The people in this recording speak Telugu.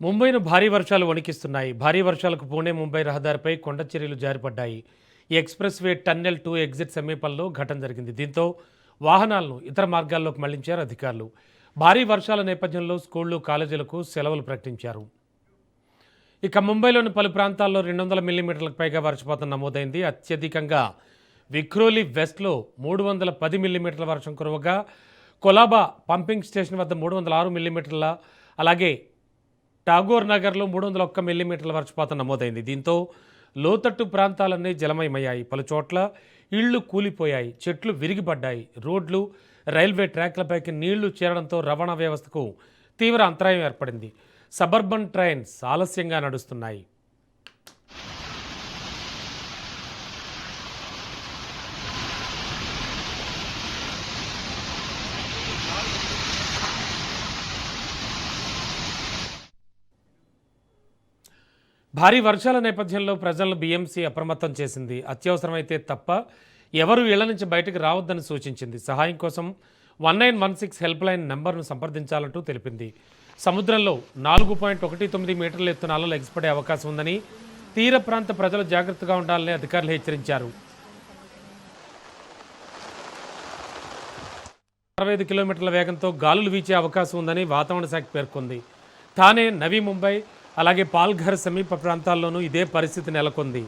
ముంబైను భారీ వర్షాలు వణికిస్తున్నాయి. భారీ వర్షాలకు పూణే ముంబై రహదారిపై కొండ చర్యలు జారిపడ్డాయి. ఈ ఎక్స్‌ప్రెస్ వే టన్నెల్ 2 ఎగ్జిట్ సమీపంలో ఘటన జరిగింది. దీంతో వాహనాలను ఇతర మార్గాల్లోకి మళ్లించారు అధికారులు. భారీ వర్షాల నేపథ్యంలో స్కూళ్లు, కాలేజీలకు సెలవులు ప్రకటించారు. ఇక ముంబైలోని పలు ప్రాంతాల్లో 200 మిల్లీమీటర్లకు పైగా వర్షపాతం నమోదైంది. అత్యధికంగా విక్రోలి వెస్ట్లో 310 మిల్లీమీటర్ల వర్షం కురవగా, కొలాబా పంపింగ్ స్టేషన్ వద్ద 306 మిల్లీమీటర్ల, అలాగే టాగోర్ నగర్లో 301 మిల్లీమీటర్ల వర్షపాతం నమోదైంది. దీంతో లోతట్టు ప్రాంతాలన్నీ జలమయమయ్యాయి. పలు చోట్ల ఇళ్లు కూలిపోయాయి, చెట్లు విరిగిపడ్డాయి. రోడ్లు, రైల్వే ట్రాక్లపైకి నీళ్లు చేరడంతో రవాణా వ్యవస్థకు తీవ్ర అంతరాయం ఏర్పడింది. సబర్బన్ ట్రైన్స్ ఆలస్యంగా నడుస్తున్నాయి. భారీ వర్షాల నేపథ్యంలో ప్రజలను బీఎంసీ అప్రమత్తం చేసింది. అత్యవసరమైతే తప్ప ఎవరూ ఇళ్ల నుంచి బయటకు రావద్దని సూచించింది. సహాయం కోసం 1916 హెల్ప్ లైన్ నెంబర్ను సంప్రదించాలంటూ తెలిపింది. సముద్రంలో 4.19 మీటర్ల ఎత్తున అలలు ఎగసిపడే అవకాశం ఉందని, తీర ప్రాంత ప్రజలు జాగ్రత్తగా ఉండాలని అధికారులు హెచ్చరించారు. 65 కిలోమీటర్ల వేగంతో గాలులు వీచే అవకాశం ఉందని వాతావరణ శాఖ పేర్కొంది. థానే, నవీ ముంబై, అలాగే పాల్ఘర్ సమీప ప్రాంతాల్లోనూ ఇదే పరిస్థితి నెలకొంది.